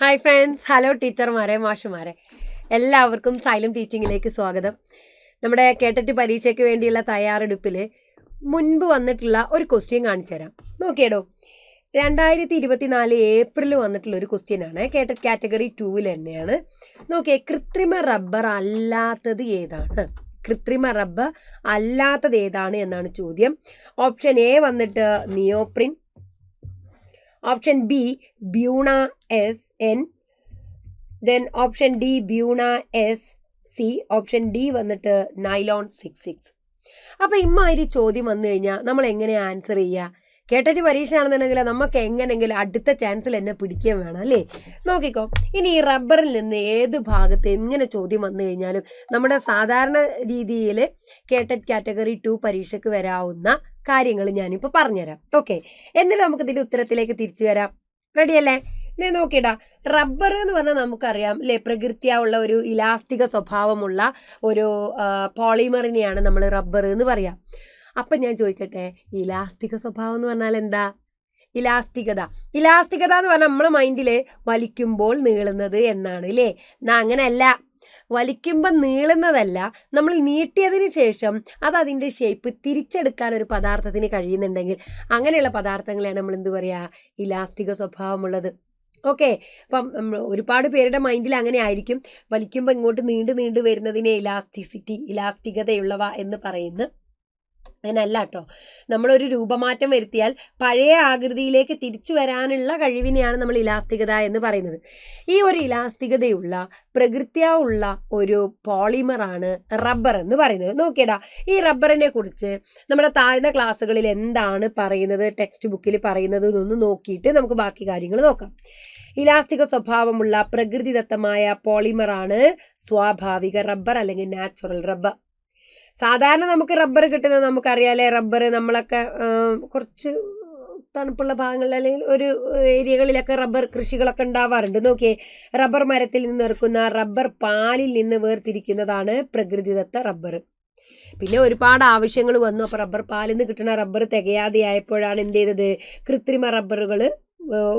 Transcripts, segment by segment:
Hi friends, hello ടീച്ചർമാരെ, മാഷുമാരെ, എല്ലാവർക്കും xylem ടീച്ചിങ്ങിലേക്ക് സ്വാഗതം. നമ്മുടെ കേട്ടറ്റ് പരീക്ഷയ്ക്ക് വേണ്ടിയുള്ള തയ്യാറെടുപ്പിൽ മുൻപ് വന്നിട്ടുള്ള ഒരു ക്വസ്റ്റ്യൻ കാണിച്ചു തരാം. നോക്കിയടോ, 2024 ഏപ്രിൽ വന്നിട്ടുള്ള ഒരു ക്വസ്റ്റ്യനാണ്. കേട്ടറ്റ് കാറ്റഗറി 2 തന്നെയാണ്. നോക്കിയേ, കൃത്രിമ റബ്ബർ അല്ലാത്തത് ഏതാണ്? കൃത്രിമ റബ്ബർ അല്ലാത്തത് ഏതാണ് എന്നാണ് ചോദ്യം. ഓപ്ഷൻ എ വന്നിട്ട് neoprene, option B buna SN, then option D buna SC, option D വന്നിട്ട് നൈലോൺ 66. അപ്പോൾ ഇമ്മാതിരി ചോദ്യം വന്നു കഴിഞ്ഞാൽ നമ്മൾ എങ്ങനെ ആൻസർ ചെയ്യുക? കേട്ടറ്റ് പരീക്ഷ ആണെന്നുണ്ടെങ്കിൽ നമുക്ക് എങ്ങനെയെങ്കിലും അടുത്ത ചാൻസിൽ എന്നെ പിടിക്കുകയും വേണം, അല്ലേ? നോക്കിക്കോ, ഇനി ഈ റബ്ബറിൽ നിന്ന് ഏത് ഭാഗത്ത് എങ്ങനെ ചോദ്യം വന്നു കഴിഞ്ഞാലും നമ്മുടെ സാധാരണ രീതിയിൽ കേട്ടറ്റ് കാറ്റഗറി 2 പരീക്ഷയ്ക്ക് വരാവുന്ന കാര്യങ്ങൾ ഞാനിപ്പോൾ പറഞ്ഞുതരാം. ഓക്കെ, എന്നിട്ട് നമുക്ക് ഇതിൻ്റെ ഉത്തരത്തിലേക്ക് തിരിച്ചു വരാം. റെഡിയല്ലേ? ഞാൻ നോക്കിയിടാ, റബ്ബർ എന്ന് പറഞ്ഞാൽ നമുക്കറിയാം അല്ലേ, പ്രകൃതിയുള്ള ഒരു ഇലാസ്തിക സ്വഭാവമുള്ള ഒരു പോളിമറിനെയാണ് നമ്മൾ റബ്ബർ എന്ന് പറയാം. അപ്പം ഞാൻ ചോദിക്കട്ടെ, ഇലാസ്തിക സ്വഭാവം എന്ന് പറഞ്ഞാൽ എന്താ? ഇലാസ്തികത എന്ന് പറഞ്ഞാൽ നമ്മളെ മൈൻഡിൽ വലിക്കുമ്പോൾ നീളുന്നത് എന്നാണ്, അല്ലേ? അങ്ങനെയല്ല, വലിക്കുമ്പോൾ നീളുന്നതല്ല, നമ്മൾ നീട്ടിയതിന് ശേഷം അത് അതിൻ്റെ ഷേപ്പ് തിരിച്ചെടുക്കാൻ ഒരു പദാർത്ഥത്തിന് കഴിയുന്നുണ്ടെങ്കിൽ അങ്ങനെയുള്ള പദാർത്ഥങ്ങളെയാണ് നമ്മൾ എന്ത് പറയുക? ഇലാസ്തിക സ്വഭാവമുള്ളത്. ഓക്കെ, അപ്പം ഒരുപാട് പേരുടെ മൈൻഡിൽ അങ്ങനെ ആയിരിക്കും, വലിക്കുമ്പോൾ ഇങ്ങോട്ട് നീണ്ടു വരുന്നതിനെ ഇലാസ്തികതയുള്ളവ എന്ന് പറയുന്നു. അങ്ങനല്ല കേട്ടോ, നമ്മളൊരു രൂപമാറ്റം വരുത്തിയാൽ പഴയ ആകൃതിയിലേക്ക് തിരിച്ചു വരാനുള്ള കഴിവിനെയാണ് നമ്മൾ ഇലാസ്തികത എന്ന് പറയുന്നത്. ഈ ഒരു ഇലാസ്തികതയുള്ള പ്രകൃതിയുള്ള ഒരു പോളിമറാണ് റബ്ബർ എന്ന് പറയുന്നത്. നോക്കിയടാ, ഈ റബ്ബറിനെ കുറിച്ച് നമ്മുടെ താഴ്ന്ന ക്ലാസ്സുകളിൽ എന്താണ് പറയുന്നത്, ടെക്സ്റ്റ് ബുക്കിൽ പറയുന്നത് എന്നൊന്ന് നോക്കിയിട്ട് നമുക്ക് ബാക്കി കാര്യങ്ങൾ നോക്കാം. ഇലാസ്തിക സ്വഭാവമുള്ള പ്രകൃതിദത്തമായ പോളിമറാണ് സ്വാഭാവിക റബ്ബർ അല്ലെങ്കിൽ നാച്ചുറൽ റബ്ബർ. സാധാരണ നമുക്ക് റബ്ബർ കിട്ടുന്നത് നമുക്കറിയാലേ, റബ്ബർ നമ്മളൊക്കെ കുറച്ച് തണുപ്പുള്ള ഭാഗങ്ങളിൽ അല്ലെങ്കിൽ ഒരു ഏരിയകളിലൊക്കെ റബ്ബർ കൃഷികളൊക്കെ ഉണ്ടാവാറുണ്ട്. നോക്കിയേ, റബ്ബർ മരത്തിൽ നിന്ന് ഇറക്കുന്ന റബ്ബർ പാലിൽ നിന്ന് വേർതിരിക്കുന്നതാണ് പ്രകൃതിദത്ത റബ്ബർ. പിന്നെ ഒരുപാട് ആവശ്യങ്ങൾ വന്നു, അപ്പോൾ റബ്ബർ പാലിൽ നിന്ന് കിട്ടുന്ന റബ്ബർ തികയാതെയായപ്പോഴാണ് എന്ത് ചെയ്തത്? കൃത്രിമ റബ്ബറുകൾ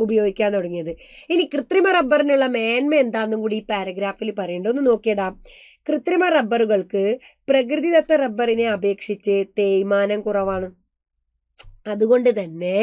ഉപയോഗിക്കാൻ തുടങ്ങിയത്. ഇനി കൃത്രിമ റബ്ബറിനുള്ള മേന്മ എന്താണെന്നും കൂടി ഈ പാരഗ്രാഫിൽ പറയേണ്ടത്. ഒന്ന് നോക്കിയിടാം. കൃത്രിമ റബ്ബറുകൾക്ക് പ്രകൃതിദത്ത റബ്ബറിനെ അപേക്ഷിച്ച് തേയ്മാനം കുറവാണ്. അതുകൊണ്ട് തന്നെ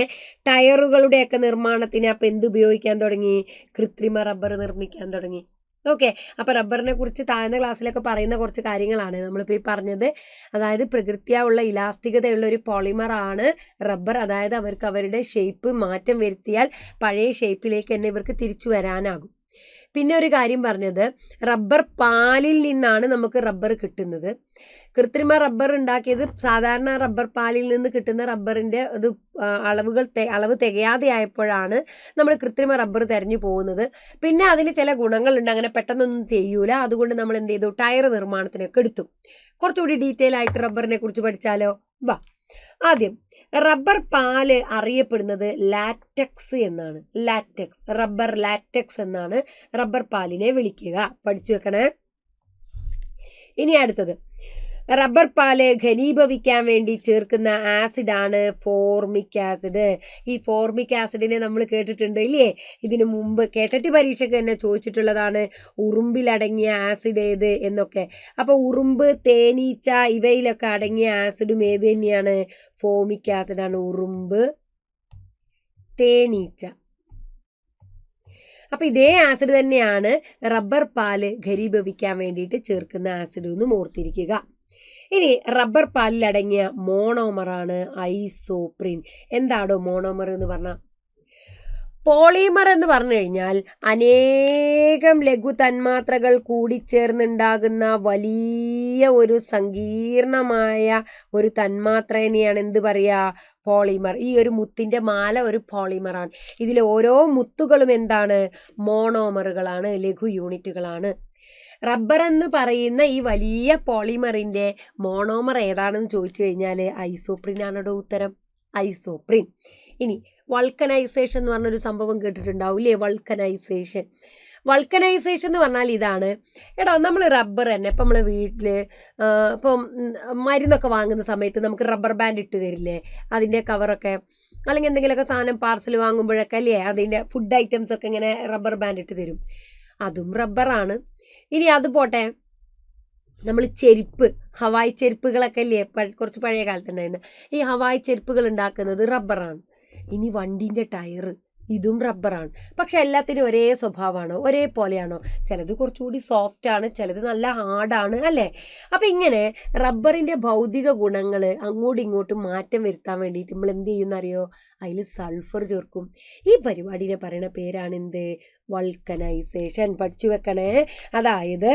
ടയറുകളുടെയൊക്കെ നിർമ്മാണത്തിന് അപ്പം എന്തുപയോഗിക്കാൻ തുടങ്ങി? കൃത്രിമ റബ്ബർ നിർമ്മിക്കാൻ തുടങ്ങി. ഓക്കെ, അപ്പോൾ റബ്ബറിനെ കുറിച്ച് താഴ്ന്ന ക്ലാസ്സിലൊക്കെ പറയുന്ന കുറച്ച് കാര്യങ്ങളാണ് നമ്മളിപ്പോൾ ഈ പറഞ്ഞത്. അതായത് പ്രകൃതിയുള്ള ഇലാസ്തികതയുള്ള ഒരു പോളിമറാണ് റബ്ബർ. അതായത് അവർക്ക് അവരുടെ ഷേപ്പ് മാറ്റം വരുത്തിയാൽ പഴയ ഷേപ്പിലേക്ക് തന്നെ ഇവർക്ക് തിരിച്ചു വരാനാകും. പിന്നെ ഒരു കാര്യം പറഞ്ഞത്, റബ്ബർ പാലിൽ നിന്നാണ് നമുക്ക് റബ്ബർ കിട്ടുന്നത്. കൃത്രിമ റബ്ബർ ഉണ്ടാക്കിയത് സാധാരണ റബ്ബർ പാലിൽ നിന്ന് കിട്ടുന്ന റബ്ബറിൻ്റെ അത് അളവ് തികയാതെ ആയപ്പോഴാണ് നമ്മൾ കൃത്രിമ റബ്ബർ തിരഞ്ഞു പോകുന്നത്. പിന്നെ അതിന് ചില ഗുണങ്ങളുണ്ട്, അങ്ങനെ പെട്ടെന്നൊന്നും ചെയ്യൂല. അതുകൊണ്ട് നമ്മൾ എന്ത് ചെയ്തു? ടയർ നിർമ്മാണത്തിനൊക്കെ എടുത്തു. കുറച്ചുകൂടി ഡീറ്റെയിൽ ആയിട്ട് റബ്ബറിനെ കുറിച്ച് പഠിച്ചാലോ? വാ. ആദ്യം, റബ്ബർ പാല് അറിയപ്പെടുന്നത് ലാറ്റക്സ് എന്നാണ്. റബ്ബർ ലാറ്റക്സ് എന്നാണ് റബ്ബർ പാലിനെ വിളിക്കുക. പഠിച്ചു വെക്കണേ. ഇനി അടുത്തത്, റബ്ബർ പാല് ഘനീഭവിക്കാൻ വേണ്ടി ചേർക്കുന്ന ആസിഡാണ് ഫോർമിക് ആസിഡ്. ഈ ഫോർമിക് ആസിഡിനെ നമ്മൾ കേട്ടിട്ടുണ്ട് ഇല്ലേ? ഇതിനു മുമ്പ് കേട്ടറ്റ് പരീക്ഷയ്ക്ക് തന്നെ ചോദിച്ചിട്ടുള്ളതാണ്, ഉറുമ്പിലടങ്ങിയ ആസിഡ് ഏത് എന്നൊക്കെ. അപ്പോൾ ഉറുമ്പ്, തേനീച്ച ഇവയിലൊക്കെ അടങ്ങിയ ആസിഡും ഏത് തന്നെയാണ്? ഫോർമിക് ആസിഡാണ്. ഉറുമ്പ്, തേനീച്ച. അപ്പോൾ ഇതേ ആസിഡ് തന്നെയാണ് റബ്ബർ പാല് ഘനീഭവിക്കാൻ വേണ്ടിയിട്ട് ചേർക്കുന്ന ആസിഡ് എന്നും ഓർത്തിരിക്കുക. ഇനി റബ്ബർ പാലിലടങ്ങിയ മോണോമറാണ് ഐസോപ്രിൻ. എന്താണോ മോണോമർ എന്ന് പറഞ്ഞാൽ? പോളിമർ എന്ന് പറഞ്ഞു കഴിഞ്ഞാൽ അനേകം ലഘു തന്മാത്രകൾ കൂടിച്ചേർന്നുണ്ടാകുന്ന വലിയ ഒരു സങ്കീർണമായ ഒരു തന്മാത്രേനെയാണ് എന്ത് പറയുക? പോളിമർ. ഈ ഒരു മുത്തിൻ്റെ മാല ഒരു പോളിമറാണ്. ഇതിലെ ഓരോ മുത്തുകളും എന്താണ്? മോണോമറുകളാണ്, ലഘു യൂണിറ്റുകളാണ്. റബ്ബർ എന്ന് പറയുന്ന ഈ വലിയ പോളിമറിൻ്റെ മോണോമർ ഏതാണെന്ന് ചോദിച്ചു കഴിഞ്ഞാൽ ഐസോപ്രിൻ ആണോ ഉത്തരം? ഐസോപ്രിൻ. ഇനി വൾക്കനൈസേഷൻ എന്ന് പറഞ്ഞൊരു സംഭവം കേട്ടിട്ടുണ്ടാവും ഇല്ലേ? വൾക്കനൈസേഷൻ എന്ന് പറഞ്ഞാൽ ഇതാണ്. എടാ, നമ്മൾ റബ്ബർ തന്നെ ഇപ്പം നമ്മൾ വീട്ടിൽ ഇപ്പം മരുന്നൊക്കെ വാങ്ങുന്ന സമയത്ത് നമുക്ക് റബ്ബർ ബാൻഡ് ഇട്ട് തരില്ലേ? അതിൻ്റെ കവറൊക്കെ അല്ലെങ്കിൽ എന്തെങ്കിലുമൊക്കെ സാധനം പാർസൽ വാങ്ങുമ്പോഴൊക്കെ അല്ലേ അതിൻ്റെ ഫുഡ് ഐറ്റംസ് ഒക്കെ ഇങ്ങനെ റബ്ബർ ബാൻഡ് ഇട്ട് തരും, അതും റബ്ബറാണ്. ഇനി അത് പോട്ടെ, നമ്മൾ ചെരുപ്പ്, ഹവായി ചെരുപ്പുകളൊക്കെ അല്ലേ കുറച്ച് പഴയ കാലത്തുണ്ടായിരുന്നു, ഈ ഹവായി ചെരുപ്പുകൾ ഉണ്ടാക്കുന്നത് റബ്ബറാണ്. ഇനി വണ്ടീൻ്റെ ടയർ, ഇതും റബ്ബറാണ്. പക്ഷെ എല്ലാത്തിനും ഒരേ സ്വഭാവമാണോ, ഒരേപോലെയാണോ? ചിലത് കുറച്ചുകൂടി സോഫ്റ്റ് ആണ്, ചിലത് നല്ല ഹാർഡാണ് അല്ലേ? അപ്പം ഇങ്ങനെ റബ്ബറിൻ്റെ ഭൗതിക ഗുണങ്ങൾ അങ്ങോട്ടും ഇങ്ങോട്ടും മാറ്റം വരുത്താൻ വേണ്ടിയിട്ട് നമ്മൾ എന്ത് ചെയ്യുന്നറിയോ? അതിൽ സൾഫർ ചേർക്കും. ഈ പരിപാടിനെ പറയുന്ന പേരാണ് എന്ത്? വൾക്കനൈസേഷൻ. പഠിച്ചു വെക്കണേ. അതായത്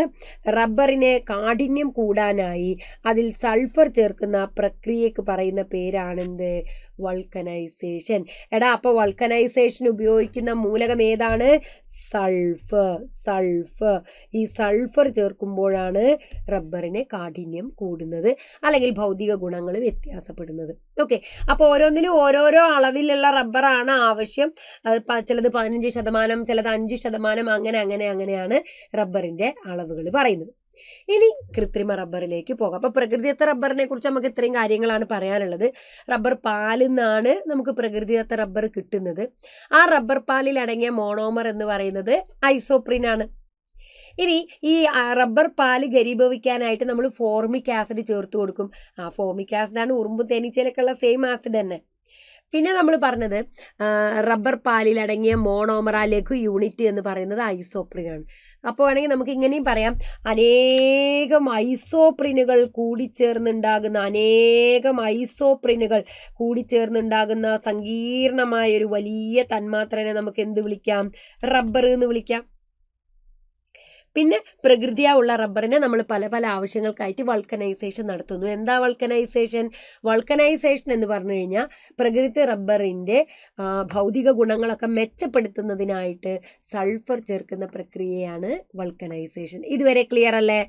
റബ്ബറിനെ കാഠിന്യം കൂടാനായി അതിൽ സൾഫർ ചേർക്കുന്ന പ്രക്രിയക്ക് പറയുന്ന പേരാണെന്ത്? വൾക്കനൈസേഷൻ. എടാ, അപ്പോൾ വൾക്കനൈസേഷൻ ഉപയോഗിക്കുന്ന മൂലകം ഏതാണ്? സൾഫർ. സൾഫർ. ഈ സൾഫർ ചേർക്കുമ്പോഴാണ് റബ്ബറിന് കാഠിന്യം കൂടുന്നത്, അല്ലെങ്കിൽ ഭൗതിക ഗുണങ്ങൾ വ്യത്യാസപ്പെടുന്നത്. ഓക്കെ, അപ്പോൾ ഓരോന്നിനും ഓരോരോ അളവിലുള്ള റബ്ബറാണ് ആവശ്യം. ചിലത് 15%, ചിലത് 5%, അങ്ങനെയാണ് റബ്ബറിൻ്റെ അളവുകൾ പറയുന്നത്. ഇനി കൃത്രിമ റബ്ബറിലേക്ക് പോകാം. അപ്പോൾ പ്രകൃതിദത്ത റബ്ബറിനെ കുറിച്ച് നമുക്ക് ഇത്രയും കാര്യങ്ങളാണ് പറയാനുള്ളത്. റബ്ബർ പാലിൽ നിന്നാണ് നമുക്ക് പ്രകൃതിദത്ത റബ്ബർ കിട്ടുന്നത്. ആ റബ്ബർ പാലിൽ അടങ്ങിയ മോണോമർ എന്ന് പറയുന്നത് ഐസോപ്രിൻ ആണ്. ഇനി ഈ റബ്ബർ പാല് ഘനീഭവിക്കാനായിട്ട് നമ്മൾ ഫോർമിക് ആസിഡ് ചേർത്ത് കൊടുക്കും. ആ ഫോർമിക് ആസിഡാണ് ഉറുമ്പും തേനീച്ചയിലൊക്കെ ഉള്ള സെയിം ആസിഡ് തന്നെ. പിന്നെ നമ്മൾ പറഞ്ഞത് റബ്ബർ പാലിൽ അടങ്ങിയ മോണോമർ, ആ ലഘു യൂണിറ്റ് എന്ന് പറയുന്നത് ഐസോപ്രിനാണ്. അപ്പോൾ വേണമെങ്കിൽ നമുക്ക് ഇങ്ങനെയും പറയാം, അനേകം ഐസോപ്രിനുകൾ കൂടിച്ചേർന്നുണ്ടാകുന്ന സങ്കീർണമായൊരു വലിയ തന്മാത്രനെ നമുക്ക് എന്ത് വിളിക്കാം? റബ്ബർ എന്ന് വിളിക്കാം. പിന്നെ പ്രകൃതിയാ ഉള്ള റബ്ബറിനെ നമ്മൾ പല പല ആവശ്യങ്ങൾക്കായിട്ട് വൾക്കനൈസേഷൻ നടത്തുന്നു. എന്താ വൾക്കനൈസേഷൻ? വൾക്കനൈസേഷൻ എന്ന് പറഞ്ഞു കഴിഞ്ഞാൽ പ്രകൃതി റബ്ബറിൻ്റെ ഭൗതിക ഗുണങ്ങളൊക്കെ മെച്ചപ്പെടുത്തുന്നതിനായിട്ട് സൾഫർ ചേർക്കുന്ന പ്രക്രിയയാണ് വൾക്കനൈസേഷൻ. ഇതുവരെ ക്ലിയർ അല്ലേ?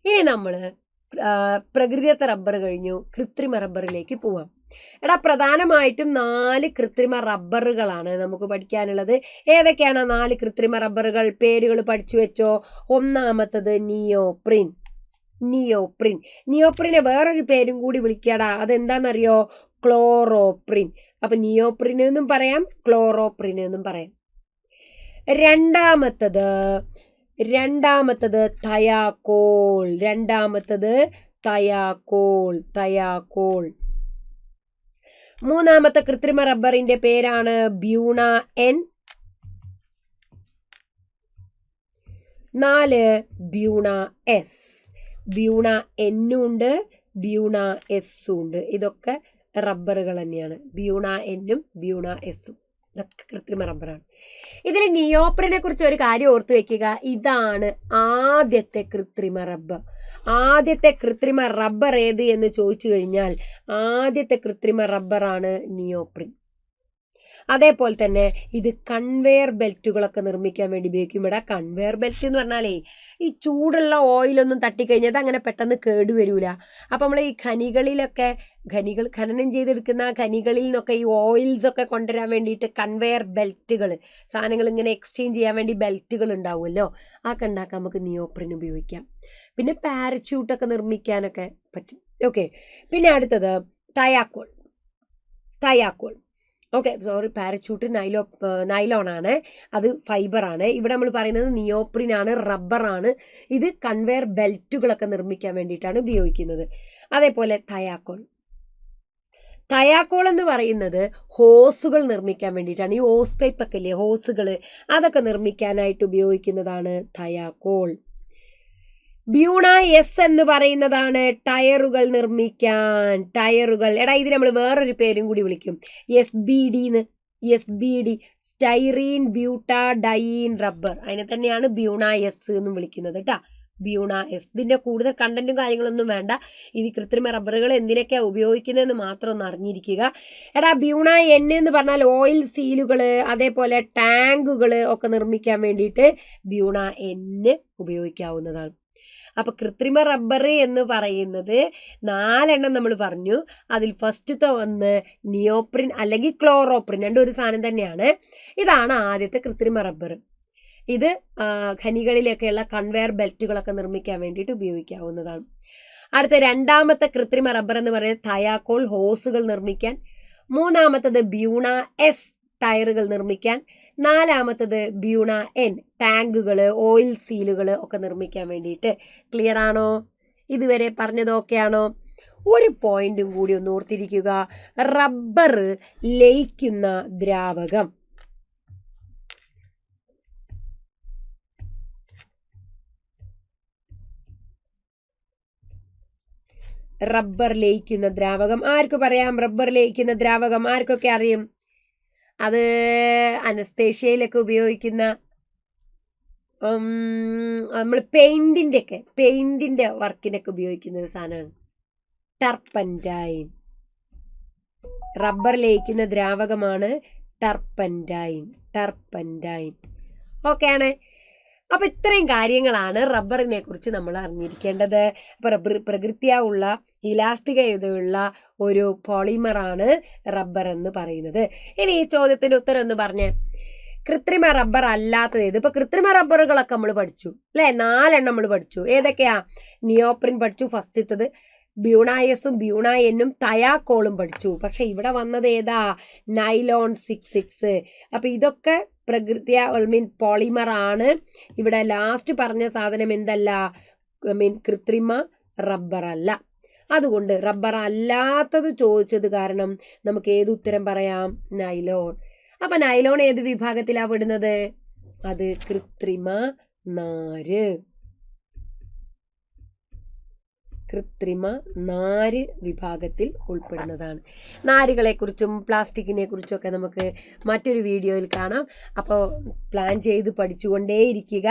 ഇനി നമ്മൾ പ്രകൃതിദത്ത റബ്ബർ കഴിഞ്ഞു, കൃത്രിമ റബ്ബറിലേക്ക് പോവാം. എടാ, പ്രധാനമായിട്ടും 4 കൃത്രിമ റബ്ബറുകളാണ് നമുക്ക് പഠിക്കാനുള്ളത്. ഏതൊക്കെയാണ് 4 കൃത്രിമ റബ്ബറുകൾ? പേരുകൾ പഠിച്ചു വെച്ചോ. ഒന്നാമത്തത് നിയോപ്രിൻ. നിയോപ്രിനെ വേറൊരു പേരും കൂടി വിളിക്കാടാ, അതെന്താണെന്നറിയോ? ക്ലോറോപ്രിൻ. അപ്പം നിയോപ്രിൻ എന്നും പറയാം, ക്ലോറോപ്രിൻ എന്നും പറയാം. രണ്ടാമത്തത് തയാക്കോൾ. മൂന്നാമത്തെ കൃത്രിമ റബ്ബറിന്റെ പേരാണ് Buna N. 4 Buna S. Buna എന്നും ഉണ്ട്, ബ്യൂണ എസ്സും ഉണ്ട്. ഇതൊക്കെ റബ്ബറുകൾ തന്നെയാണ്. ബ്യൂണ എന്നും ബ്യൂണ എസ്സും ഇതൊക്കെ കൃത്രിമ റബ്ബറാണ്. ഇതിൽ നിയോപ്രിനെ കുറിച്ച് ഒരു കാര്യം ഓർത്തു വെക്കുക. ഇതാണ് ആദ്യത്തെ കൃത്രിമ റബ്ബർ. ആദ്യത്തെ കൃത്രിമ റബ്ബർ ഏത് എന്ന് ചോദിച്ചു കഴിഞ്ഞാൽ ആദ്യത്തെ കൃത്രിമ റബ്ബറാണ് നിയോപ്രിൻ. അതേപോലെ തന്നെ ഇത് കൺവെയർ ബെൽറ്റുകളൊക്കെ നിർമ്മിക്കാൻ വേണ്ടി ഉപയോഗിക്കും. ഇവിടെ കൺവെയർ ബെൽറ്റ് എന്ന് പറഞ്ഞാലേ ഈ ചൂടുള്ള ഓയിലൊന്നും തട്ടിക്കഴിഞ്ഞാൽ അങ്ങനെ പെട്ടെന്ന് കേടുവരൂല. അപ്പം നമ്മൾ ഈ ഖനികൾ ഖനനം ചെയ്തെടുക്കുന്ന ഖനികളിൽ നിന്നൊക്കെ ഈ ഓയിൽസ് ഒക്കെ കൊണ്ടുവരാൻ വേണ്ടിയിട്ട് കൺവെയർ ബെൽറ്റുകൾ, സാധനങ്ങൾ ഇങ്ങനെ എക്സ്ചേഞ്ച് ചെയ്യാൻ വേണ്ടി ബെൽറ്റുകൾ ഉണ്ടാവുമല്ലോ, അതൊക്കെ ഉണ്ടാക്കാൻ നമുക്ക് നിയോപ്രിൻ ഉപയോഗിക്കാം. പിന്നെ പാരച്യൂട്ടൊക്കെ നിർമ്മിക്കാനൊക്കെ പറ്റും. ഓക്കെ, പിന്നെ അടുത്തത് തയാക്കോൾ. ഓക്കെ, സോറി, പാരച്യൂട്ട് നൈലോണാണ്, അത് ഫൈബറാണ്. ഇവിടെ നമ്മൾ പറയുന്നത് നിയോപ്രിനാണ്, റബ്ബറാണ്. ഇത് കൺവെയർ ബെൽറ്റുകളൊക്കെ നിർമ്മിക്കാൻ വേണ്ടിയിട്ടാണ് ഉപയോഗിക്കുന്നത്. അതേപോലെ തയാക്കോൾ എന്ന് പറയുന്നത് ഹോസുകൾ നിർമ്മിക്കാൻ വേണ്ടിയിട്ടാണ്. ഈ ഹോസ് പൈപ്പൊക്കെ ഇല്ലേ, ഹോസുകൾ, അതൊക്കെ നിർമ്മിക്കാനായിട്ട് ഉപയോഗിക്കുന്നതാണ് തയാക്കോൾ. ബ്യൂണ എസ് എന്ന് പറയുന്നതാണ് ടയറുകൾ നിർമ്മിക്കാൻ. എടാ, ഇത് നമ്മൾ വേറൊരു പേരും കൂടി വിളിക്കും, SBD, സ്റ്റൈറീൻ ബ്യൂട്ടാഡൈൻ റബ്ബർ. അതിനെ തന്നെയാണ് ബ്യൂണ എസ് എന്നും വിളിക്കുന്നത് കേട്ടാ. Buna S. ഇതിൻ്റെ കൂടുതൽ കണ്ടന്റും കാര്യങ്ങളൊന്നും വേണ്ട. ഇത് കൃത്രിമ റബ്ബറുകൾ എന്തിനൊക്കെയാണ് ഉപയോഗിക്കുന്നതെന്ന് മാത്രം ഒന്ന് അറിഞ്ഞിരിക്കുക. എടാ, ബ്യൂണ എൻ എന്ന് പറഞ്ഞാൽ ഓയിൽ സീലുകൾ, അതേപോലെ ടാങ്കുകൾ ഒക്കെ നിർമ്മിക്കാൻ വേണ്ടിയിട്ട് ബ്യൂണ എൻ ഉപയോഗിക്കാവുന്നതാണ്. അപ്പോൾ കൃത്രിമ റബ്ബർ എന്ന് പറയുന്നത് 4 നമ്മൾ പറഞ്ഞു. അതിൽ ഫസ്റ്റത്തെ ഒന്ന് നിയോപ്രിൻ അല്ലെങ്കിൽ ക്ലോറോപ്രിൻ, രണ്ടും ഒരു സാധനം തന്നെയാണ്. ഇതാണ് ആദ്യത്തെ കൃത്രിമ റബ്ബർ. ഇത് ഖനികളിലൊക്കെയുള്ള കൺവെയർ ബെൽറ്റുകളൊക്കെ നിർമ്മിക്കാൻ വേണ്ടിയിട്ട് ഉപയോഗിക്കാവുന്നതാണ്. അടുത്ത രണ്ടാമത്തെ കൃത്രിമ റബ്ബർ എന്ന് പറയുന്നത് തയാക്കോൾ, ഹോസുകൾ നിർമ്മിക്കാൻ. മൂന്നാമത്തത് ബ്യൂണ എസ് ടയറുകൾ നിർമ്മിക്കാൻ, നാലാമത്തത് ബ്യൂണ എൻ ടാങ്കുകൾ, ഓയിൽ സീലുകൾ ഒക്കെ നിർമ്മിക്കാൻ വേണ്ടിയിട്ട്. ക്ലിയർ ആണോ? ഇതുവരെ പറഞ്ഞതൊക്കെയാണോ? ഒരു പോയിന്റും കൂടി ഒന്ന് ഓർത്തിരിക്കുക. റബ്ബർ ലയിക്കുന്ന ദ്രാവകം. റബ്ബർ ലയിക്കുന്ന ദ്രാവകം ആർക്ക് പറയാം? റബ്ബർ ലയിക്കുന്ന ദ്രാവകം ആർക്കൊക്കെ അറിയും? അത് അനസ്തേഷ്യയിലൊക്കെ ഉപയോഗിക്കുന്ന, നമ്മൾ പെയിന്റിന്റെ വർക്കിനൊക്കെ ഉപയോഗിക്കുന്ന ഒരു സാധനമാണ് ടർപ്പൻറ്റൈൻ. റബ്ബർ ലയിക്കുന്ന ദ്രാവകമാണ് ടർപ്പൻറ്റൈൻ. ഓക്കെ ആണ്. അപ്പൊ ഇത്രയും കാര്യങ്ങളാണ് റബ്ബറിനെ കുറിച്ച് നമ്മൾ അറിഞ്ഞിരിക്കേണ്ടത്. അപ്പൊ പ്രകൃത്യാവുള്ള ഇലാസ്തികതയുള്ള ഒരു പോളിമറാണ് റബ്ബർ എന്ന് പറയുന്നത്. ഇനി ഈ ചോദ്യത്തിന്റെ ഉത്തരം എന്ന് പറഞ്ഞേ, കൃത്രിമ റബ്ബർ അല്ലാത്തത് ഏത്? ഇപ്പൊ കൃത്രിമ റബ്ബറുകളൊക്കെ നമ്മൾ പഠിച്ചു അല്ലെ, 4 നമ്മൾ പഠിച്ചു. ഏതൊക്കെയാ? നിയോപ്രിൻ പഠിച്ചു ഫസ്റ്റത്തത്, ബ്യൂണായസും ബ്യൂണായനും തയാക്കോളും പഠിച്ചു. പക്ഷെ ഇവിടെ വന്നത് ഏതാ? നൈലോൺ 66. അപ്പൊ ഇതൊക്കെ പോളിമർ ആണ്. ഇവിടെ ലാസ്റ്റ് പറഞ്ഞ സാധനം എന്തല്ല? കൃത്രിമ റബ്ബർ അല്ല. അതുകൊണ്ട് റബ്ബർ അല്ലാത്തത് ചോദിച്ചത് കാരണം നമുക്ക് ഏത് ഉത്തരം പറയാം? നൈലോൺ. അപ്പൊ നൈലോൺ ഏത് വിഭാഗത്തിലാ വിടുന്നത്? അത് കൃത്രിമ നാര് വിഭാഗത്തിൽ ഉൾപ്പെടുന്നതാണ്. നാരുകളെ കുറിച്ചും പ്ലാസ്റ്റിക്കിനെ കുറിച്ചും ഒക്കെ നമുക്ക് മറ്റൊരു വീഡിയോയിൽ കാണാം. അപ്പോൾ പ്ലാൻ ചെയ്ത് പഠിച്ചുകൊണ്ടേയിരിക്കുക.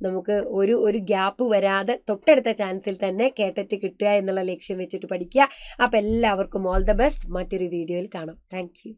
നമുക്ക് ഒരു ഗ്യാപ്പ് വരാതെ തൊട്ടടുത്ത ചാൻസിൽ തന്നെ കേട്ടിട്ട് കിട്ടുക എന്നുള്ള ലക്ഷ്യം വെച്ചിട്ട് പഠിക്കുക. അപ്പോൾ എല്ലാവർക്കും ഓൾ ദ ബെസ്റ്റ്. മറ്റൊരു വീഡിയോയിൽ കാണാം. Thank you.